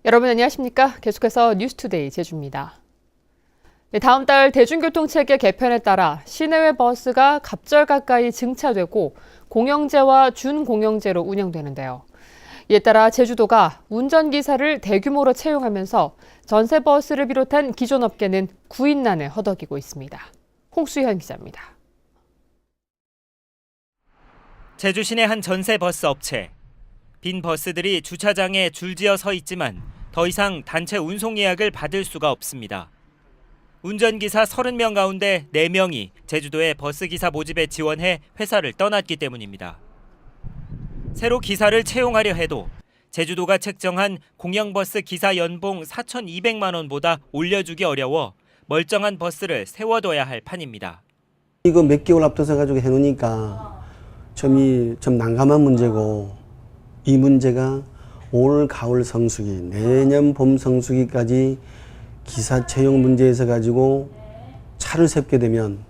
여러분 안녕하십니까? 계속해서 뉴스투데이 제주입니다. 네, 다음 달 대중교통체계 개편에 따라 시내외 버스가 갑절 가까이 증차되고 공영제와 준공영제로 운영되는데요. 이에 따라 제주도가 운전기사를 대규모로 채용하면서 전세버스를 비롯한 기존 업계는 구인난을 허덕이고 있습니다. 홍수현 기자입니다. 제주 시내 한 전세버스 업체. 빈 버스들이 주차장에 줄지어 서 있지만 더 이상 단체 운송 예약을 받을 수가 없습니다. 운전기사 30명 가운데 4명이 제주도의 버스기사 모집에 지원해 회사를 떠났기 때문입니다. 새로 기사를 채용하려 해도 제주도가 책정한 공영버스 기사 연봉 4,200만 원보다 올려주기 어려워 멀쩡한 버스를 세워둬야 할 판입니다. 이거 몇 개월 앞서서 가지고 해놓으니까 좀 난감한 문제고, 이 문제가 올 가을 성수기, 내년 봄 성수기까지 기사 채용 문제에서 가지고 차를 세우게 되면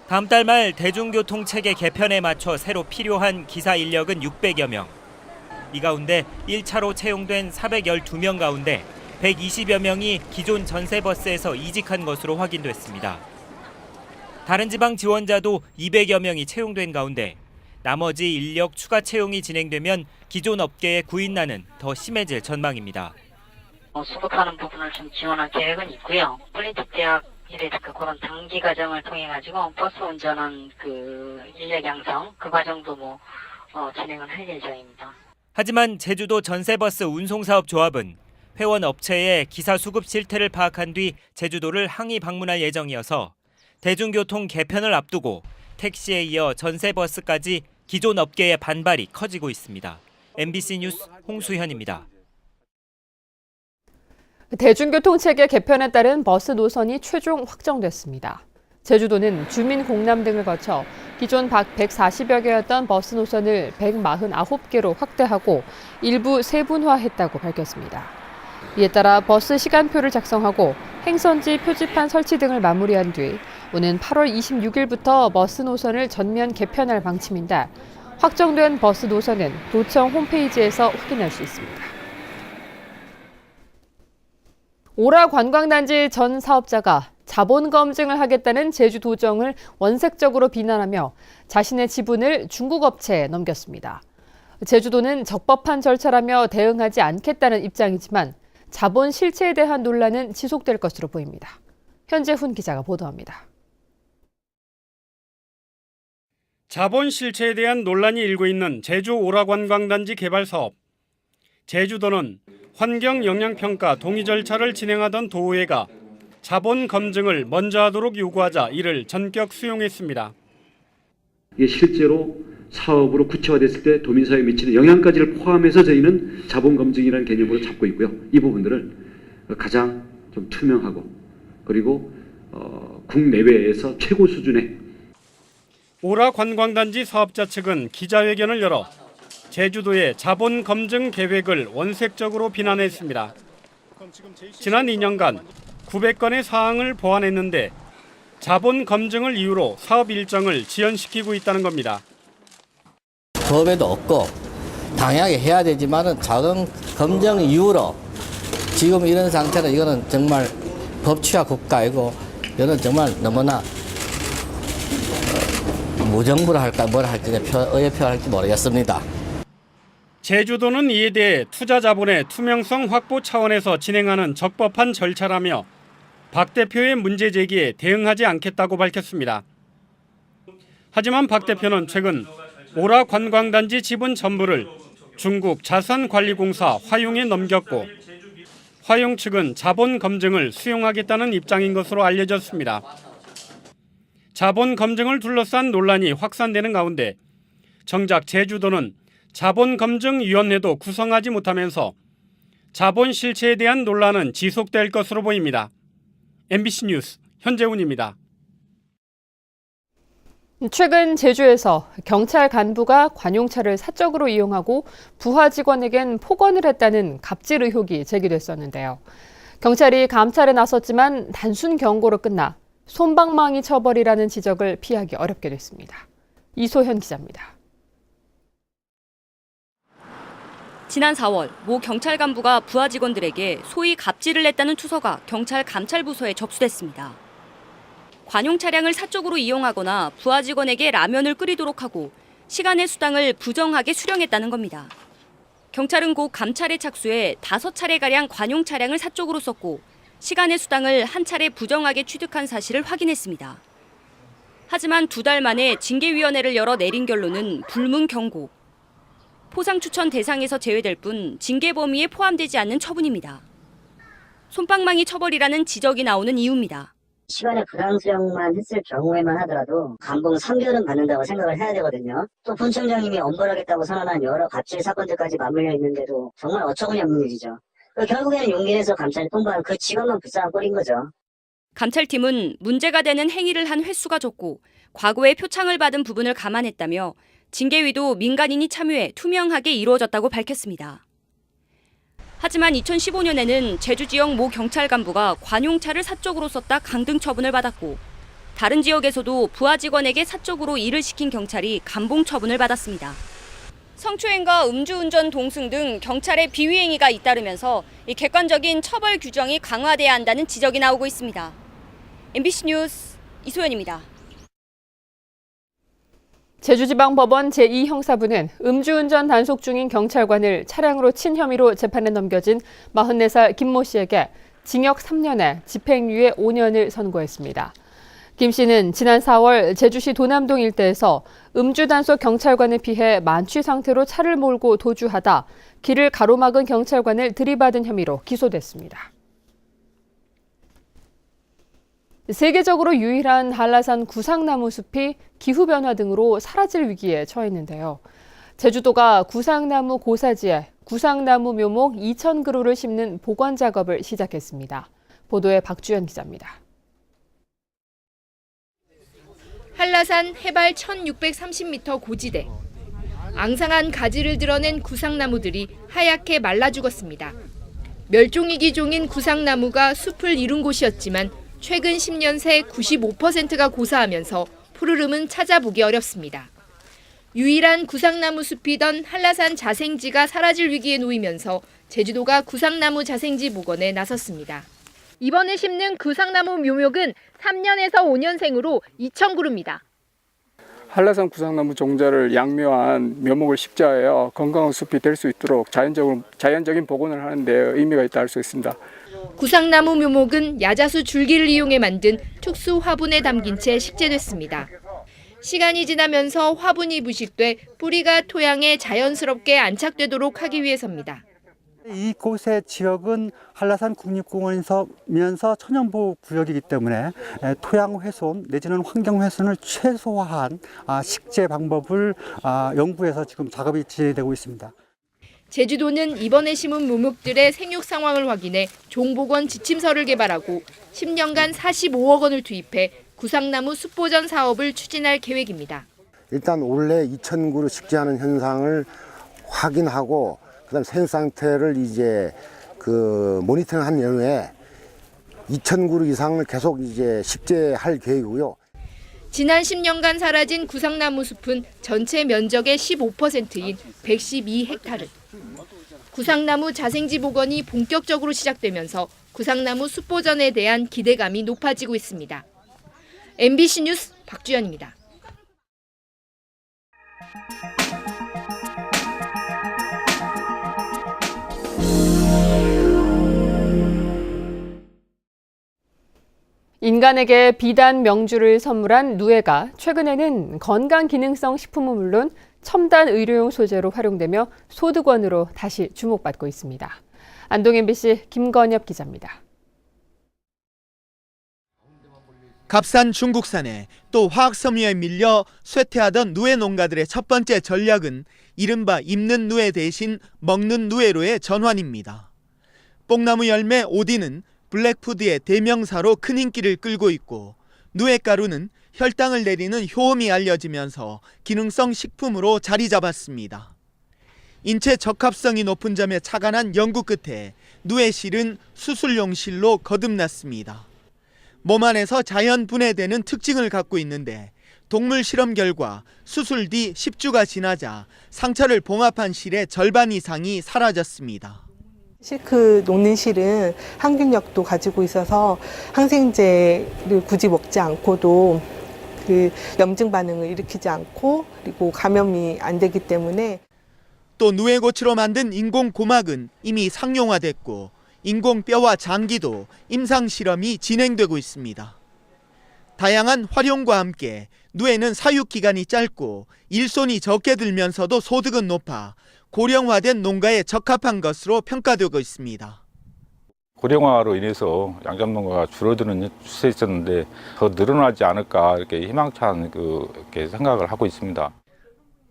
다음 달 말 대중교통 체계 개편에 맞춰 새로 필요한 기사 인력은 600여 명. 이 가운데 1차로 채용된 412명 가운데 120여 명이 기존 전세버스에서 이직한 것으로 확인됐습니다. 다른 지방 지원자도 200여 명이 채용된 가운데 나머지 인력 추가 채용이 진행되면 기존 업계의 구인난은 더 심해질 전망입니다. 수급하는 부분을 좀 지원할 계획은 있고요. 폴리텍대학이라든가 그런 단기 과정을 통해 가지고 버스 운전한 인력 양성 그 과정도 진행을 할 예정입니다. 하지만 제주도 전세버스 운송사업조합은 회원 업체의 기사 수급 실태를 파악한 뒤 제주도를 항의 방문할 예정이어서 대중교통 개편을 앞두고 택시에 이어 전세버스까지 기존 업계의 반발이 커지고 있습니다. MBC 뉴스 홍수현입니다. 대중교통체계 개편에 따른 버스 노선이 최종 확정됐습니다. 제주도는 주민 공람 등을 거쳐 기존 140여 개였던 버스 노선을 149개로 확대하고 일부 세분화했다고 밝혔습니다. 이에 따라 버스 시간표를 작성하고 행선지 표지판 설치 등을 마무리한 뒤 오는 8월 26일부터 버스 노선을 전면 개편할 방침인데 확정된 버스 노선은 도청 홈페이지에서 확인할 수 있습니다. 오라 관광단지 전 사업자가 자본 검증을 하겠다는 제주도정을 원색적으로 비난하며 자신의 지분을 중국 업체에 넘겼습니다. 제주도는 적법한 절차라며 대응하지 않겠다는 입장이지만 자본 실체에 대한 논란은 지속될 것으로 보입니다. 현재훈 기자가 보도합니다. 자본 실체에 대한 논란이 일고 있는 제주 오라관광단지 개발 사업. 제주도는 환경 영향평가 동의 절차를 진행하던 도의회가 자본 검증을 먼저 하도록 요구하자 이를 전격 수용했습니다. 이게 실제로 사업으로 구체화됐을 때 도민사회에 미치는 영향까지를 포함해서 저희는 자본 검증이라는 개념으로 잡고 있고요. 이 부분들을 가장 좀 투명하고 그리고 국내외에서 최고 수준의 오라관광단지 사업자 측은 기자회견을 열어 제주도의 자본 검증 계획을 원색적으로 비난했습니다. 지난 2년간 900건의 사항을 보완했는데 자본 검증을 이유로 사업 일정을 지연시키고 있다는 겁니다. 법에도 없고 당연하게 해야 되지만은 자본 검증 이유로 지금 이런 상태는 이거는 정말 법치화 국가이고 이거는 정말 너무나 무정부를 할까 뭘 할지 의회 표할지 모르겠습니다. 제주도는 이에 대해 투자 자본의 투명성 확보 차원에서 진행하는 적법한 절차라며 박 대표의 문제 제기에 대응하지 않겠다고 밝혔습니다. 하지만 박 대표는 최근 오라 관광단지 지분 전부를 중국 자산관리공사 화용에 넘겼고 화용 측은 자본 검증을 수용하겠다는 입장인 것으로 알려졌습니다. 자본 검증을 둘러싼 논란이 확산되는 가운데 정작 제주도는 자본검증위원회도 구성하지 못하면서 자본 실체에 대한 논란은 지속될 것으로 보입니다. MBC 뉴스 현재훈입니다. 최근 제주에서 경찰 간부가 관용차를 사적으로 이용하고 부하 직원에겐 폭언을 했다는 갑질 의혹이 제기됐었는데요. 경찰이 감찰에 나섰지만 단순 경고로 끝나 솜방망이 처벌이라는 지적을 피하기 어렵게 됐습니다. 이소현 기자입니다. 지난 4월 모 경찰 간부가 부하 직원들에게 소위 갑질을 냈다는 투서가 경찰 감찰부서에 접수됐습니다. 관용 차량을 사적으로 이용하거나 부하 직원에게 라면을 끓이도록 하고 시간의 수당을 부정하게 수령했다는 겁니다. 경찰은 곧 감찰에 착수해 5차례가량 관용 차량을 사적으로 썼고 시간의 수당을 한 차례 부정하게 취득한 사실을 확인했습니다. 하지만 2달 만에 징계위원회를 열어 내린 결론은 불문 경고. 포상 추천 대상에서 제외될 뿐 징계 범위에 포함되지 않는 처분입니다. 솜방망이 처벌이라는 지적이 나오는 이유입니다. 시간의 부당 수령만 했을 경우에만 하더라도 감봉 3개월은 받는다고 생각을 해야 되거든요. 또 본청장님이 엄벌하겠다고 선언한 여러 갑질 사건들까지 맞물려 있는데도 정말 어처구니없는 일이죠. 결국에는 용기 내서 감찰에 통보한 그 직원만 불쌍한 꼴인 거죠. 감찰팀은 문제가 되는 행위를 한 횟수가 적고 과거에 표창을 받은 부분을 감안했다며 징계위도 민간인이 참여해 투명하게 이루어졌다고 밝혔습니다. 하지만 2015년에는 제주 지역 모 경찰 간부가 관용차를 사적으로 썼다 강등 처분을 받았고 다른 지역에서도 부하 직원에게 사적으로 일을 시킨 경찰이 감봉 처분을 받았습니다. 성추행과 음주운전 동승 등 경찰의 비위행위가 잇따르면서 이 객관적인 처벌 규정이 강화돼야 한다는 지적이 나오고 있습니다. MBC 뉴스 이소연입니다. 제주지방법원 제2형사부는 음주운전 단속 중인 경찰관을 차량으로 친 혐의로 재판에 넘겨진 44살 김모 씨에게 징역 3년에 집행유예 5년을 선고했습니다. 김 씨는 지난 4월 제주시 도남동 일대에서 음주단속 경찰관을 피해 만취 상태로 차를 몰고 도주하다 길을 가로막은 경찰관을 들이받은 혐의로 기소됐습니다. 세계적으로 유일한 한라산 구상나무 숲이 기후변화 등으로 사라질 위기에 처했는데요. 제주도가 구상나무 고사지에 구상나무 묘목 2,000그루를 심는 복원 작업을 시작했습니다. 보도에 박주연 기자입니다. 한라산 해발 1,630m 고지대. 앙상한 가지를 드러낸 구상나무들이 하얗게 말라 죽었습니다. 멸종위기 종인 구상나무가 숲을 이룬 곳이었지만 최근 10년 새 95%가 고사하면서 푸르름은 찾아보기 어렵습니다. 유일한 구상나무 숲이던 한라산 자생지가 사라질 위기에 놓이면서 제주도가 구상나무 자생지 복원에 나섰습니다. 이번에 심는 구상나무 묘목은 3년에서 5년생으로 2,000그루입니다. 한라산 구상나무 종자를 양묘한 묘목을 십자하여 건강한 숲이 될 수 있도록 자연적인 복원을 하는 데 의미가 있다 할 수 있습니다. 구상나무 묘목은 야자수 줄기를 이용해 만든 특수 화분에 담긴 채 식재됐습니다. 시간이 지나면서 화분이 부식돼 뿌리가 토양에 자연스럽게 안착되도록 하기 위해서입니다. 이곳의 지역은 한라산 국립공원이면서 천연보호구역이기 때문에 토양 훼손 내지는 환경 훼손을 최소화한 식재 방법을 연구해서 지금 작업이 진행되고 있습니다. 제주도는 이번에 심은 묘목들의 생육 상황을 확인해 종복원 지침서를 개발하고 10년간 45억 원을 투입해 구상나무 숲보전 사업을 추진할 계획입니다. 일단 올해 2,000그루 식재하는 현상을 확인하고 그다음 생육 상태를 이제 모니터링한 이후에 2,000그루 이상을 계속 이제 식재할 계획이고요. 지난 10년간 사라진 구상나무 숲은 전체 면적의 15%인 112헥타르. 구상나무 자생지 복원이 본격적으로 시작되면서 구상나무 숲보전에 대한 기대감이 높아지고 있습니다. MBC 뉴스 박주연입니다. 인간에게 비단 명주를 선물한 누에가 최근에는 건강 기능성 식품은 물론 첨단 의료용 소재로 활용되며 소득원으로 다시 주목받고 있습니다. 안동 MBC 김건엽 기자입니다. 값싼 중국산에 또 화학섬유에 밀려 쇠퇴하던 누에 농가들의 첫 번째 전략은 이른바 입는 누에 대신 먹는 누에로의 전환입니다. 뽕나무 열매 오디는 블랙푸드의 대명사로 큰 인기를 끌고 있고 누에가루는 혈당을 내리는 효험이 알려지면서 기능성 식품으로 자리 잡았습니다. 인체 적합성이 높은 점에 착안한 연구 끝에 누에실은 수술용 실로 거듭났습니다. 몸 안에서 자연 분해되는 특징을 갖고 있는데 동물 실험 결과 수술 뒤 10주가 지나자 상처를 봉합한 실의 절반 이상이 사라졌습니다. 실크 녹는 실은 항균력도 가지고 있어서 항생제를 굳이 먹지 않고도 그 염증 반응을 일으키지 않고 그리고 감염이 안 되기 때문에 또 누에고치로 만든 인공 고막은 이미 상용화됐고 인공 뼈와 장기도 임상 실험이 진행되고 있습니다. 다양한 활용과 함께 누에는 사육 기간이 짧고 일손이 적게 들면서도 소득은 높아 고령화된 농가에 적합한 것으로 평가되고 있습니다. 고령화로 인해서 양잡 농가가 줄어드는 추세에 있었는데 더 늘어나지 않을까 이렇게 희망찬 이렇게 생각을 하고 있습니다.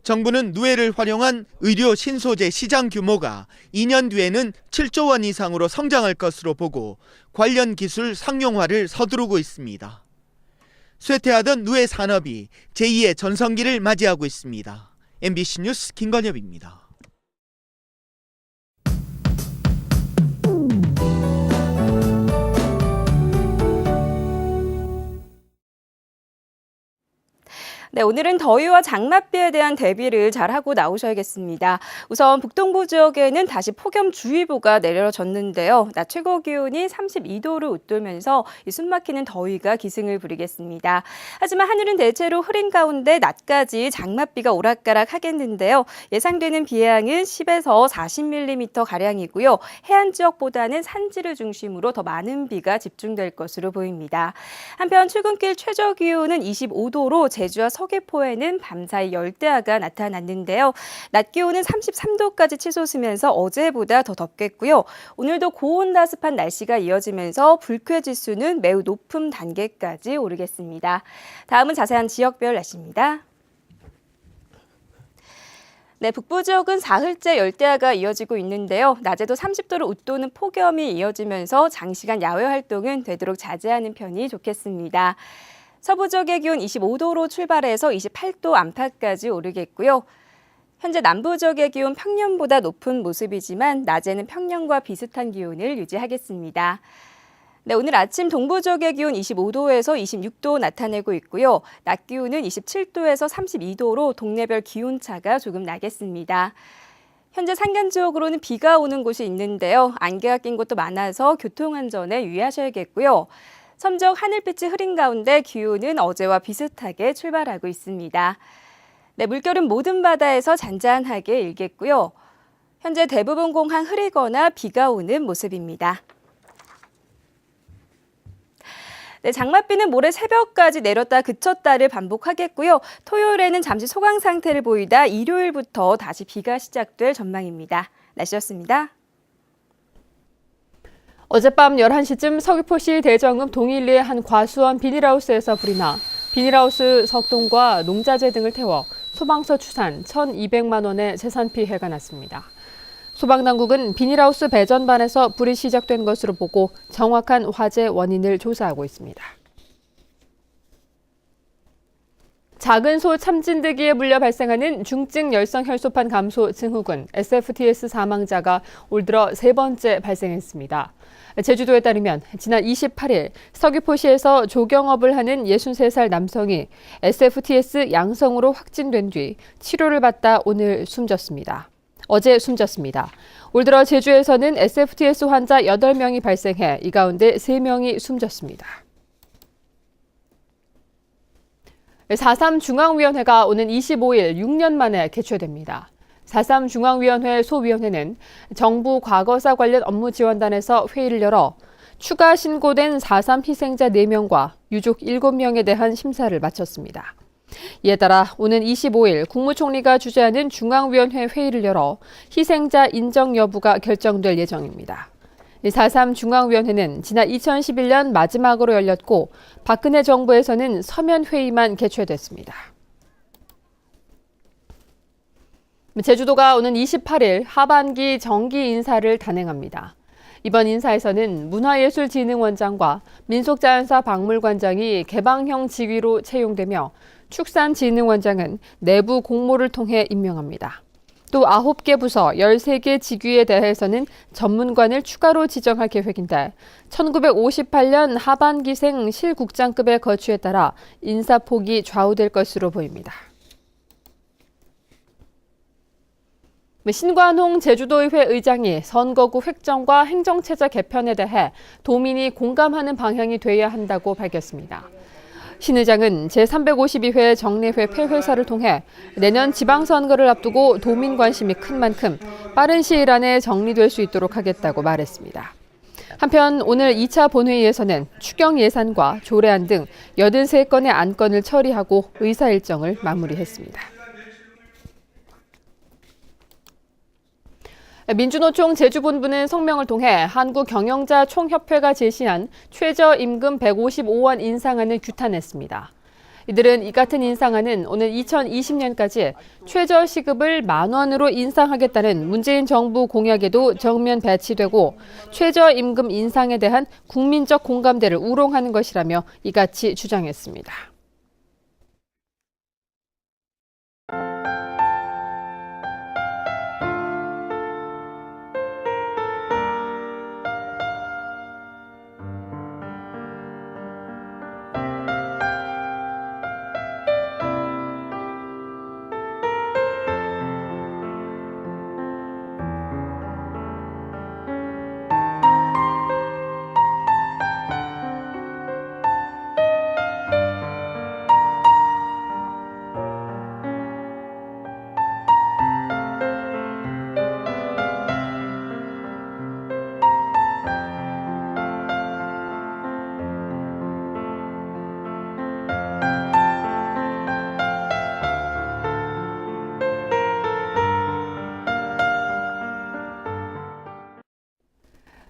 정부는 누에를 활용한 의료 신소재 시장 규모가 2년 뒤에는 7조 원 이상으로 성장할 것으로 보고 관련 기술 상용화를 서두르고 있습니다. 쇠퇴하던 누에 산업이 제2의 전성기를 맞이하고 있습니다. MBC 뉴스 김건엽입니다. 네, 오늘은 더위와 장맛비에 대한 대비를 잘하고 나오셔야겠습니다. 우선 북동부 지역에는 다시 폭염주의보가 내려졌는데요. 낮 최고 기온이 32도를 웃돌면서 숨막히는 더위가 기승을 부리겠습니다. 하지만 하늘은 대체로 흐린 가운데 낮까지 장맛비가 오락가락 하겠는데요. 예상되는 비양은 10에서 40mm가량이고요. 해안 지역보다는 산지를 중심으로 더 많은 비가 집중될 것으로 보입니다. 한편 출근길 최저 기온은 25도로 제주와 서귀포에는 밤사이 열대야가 나타났는데요. 낮 기온은 33도까지 치솟으면서 어제보다 더 덥겠고요. 오늘도 고온다습한 날씨가 이어지면서 불쾌지수는 매우 높은 단계까지 오르겠습니다. 다음은 자세한 지역별 날씨입니다. 네, 북부 지역은 사흘째 열대야가 이어지고 있는데요. 낮에도 30도를 웃도는 폭염이 이어지면서 장시간 야외 활동은 되도록 자제하는 편이 좋겠습니다. 서부 지역의 기온 25도로 출발해서 28도 안팎까지 오르겠고요. 현재 남부 지역의 기온 평년보다 높은 모습이지만 낮에는 평년과 비슷한 기온을 유지하겠습니다. 네, 오늘 아침 동부 지역의 기온 25도에서 26도 나타내고 있고요. 낮 기온은 27도에서 32도로 동네별 기온차가 조금 나겠습니다. 현재 산간 지역으로는 비가 오는 곳이 있는데요. 안개가 낀 곳도 많아서 교통안전에 유의하셔야겠고요. 섬 지역 하늘빛이 흐린 가운데 기온은 어제와 비슷하게 출발하고 있습니다. 네, 물결은 모든 바다에서 잔잔하게 일겠고요. 현재 대부분 공항 흐리거나 비가 오는 모습입니다. 네, 장맛비는 모레 새벽까지 내렸다 그쳤다를 반복하겠고요. 토요일에는 잠시 소강 상태를 보이다 일요일부터 다시 비가 시작될 전망입니다. 날씨였습니다. 어젯밤 11시쯤 서귀포시 대정읍 동일리의 한 과수원 비닐하우스에서 불이 나 비닐하우스 석동과 농자재 등을 태워 소방서 추산 1,200만 원의 재산 피해가 났습니다. 소방당국은 비닐하우스 배전반에서 불이 시작된 것으로 보고 정확한 화재 원인을 조사하고 있습니다. 작은 소 참진드기에 물려 발생하는 중증 열성 혈소판 감소 증후군 SFTS 사망자가 올 들어 3번째 발생했습니다. 제주도에 따르면 지난 28일 서귀포시에서 조경업을 하는 63살 남성이 SFTS 양성으로 확진된 뒤 치료를 받다 오늘 숨졌습니다. 어제 숨졌습니다. 올 들어 제주에서는 SFTS 환자 8명이 발생해 이 가운데 3명이 숨졌습니다. 4.3 중앙위원회가 오는 25일 6년 만에 개최됩니다. 4.3 중앙위원회 소위원회는 정부 과거사 관련 업무 지원단에서 회의를 열어 추가 신고된 4.3 희생자 4명과 유족 7명에 대한 심사를 마쳤습니다. 이에 따라 오는 25일 국무총리가 주재하는 중앙위원회 회의를 열어 희생자 인정 여부가 결정될 예정입니다. 4.3 중앙위원회는 지난 2011년 마지막으로 열렸고 박근혜 정부에서는 서면 회의만 개최됐습니다. 제주도가 오는 28일 하반기 정기 인사를 단행합니다. 이번 인사에서는 문화예술진흥원장과 민속자연사 박물관장이 개방형 직위로 채용되며 축산진흥원장은 내부 공모를 통해 임명합니다. 또 9개 부서 13개 직위에 대해서는 전문관을 추가로 지정할 계획인데 1958년 하반기생 실국장급의 거취에 따라 인사폭이 좌우될 것으로 보입니다. 신관홍 제주도의회 의장이 선거구 획정과 행정체제 개편에 대해 도민이 공감하는 방향이 돼야 한다고 밝혔습니다. 신 의장은 제352회 정례회 폐회사를 통해 내년 지방선거를 앞두고 도민 관심이 큰 만큼 빠른 시일 안에 정리될 수 있도록 하겠다고 말했습니다. 한편 오늘 2차 본회의에서는 추경 예산과 조례안 등 83건의 안건을 처리하고 의사 일정을 마무리했습니다. 민주노총 제주본부는 성명을 통해 한국경영자총협회가 제시한 최저임금 155원 인상안을 규탄했습니다. 이들은 이 같은 인상안은 오늘 2020년까지 최저시급을 10,000원으로 인상하겠다는 문재인 정부 공약에도 정면 배치되고 최저임금 인상에 대한 국민적 공감대를 우롱하는 것이라며 이같이 주장했습니다.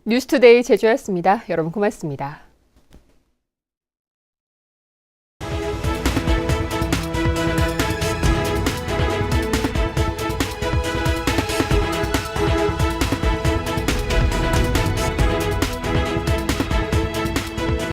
뉴스투데이 제주였습니다. 여러분 고맙습니다.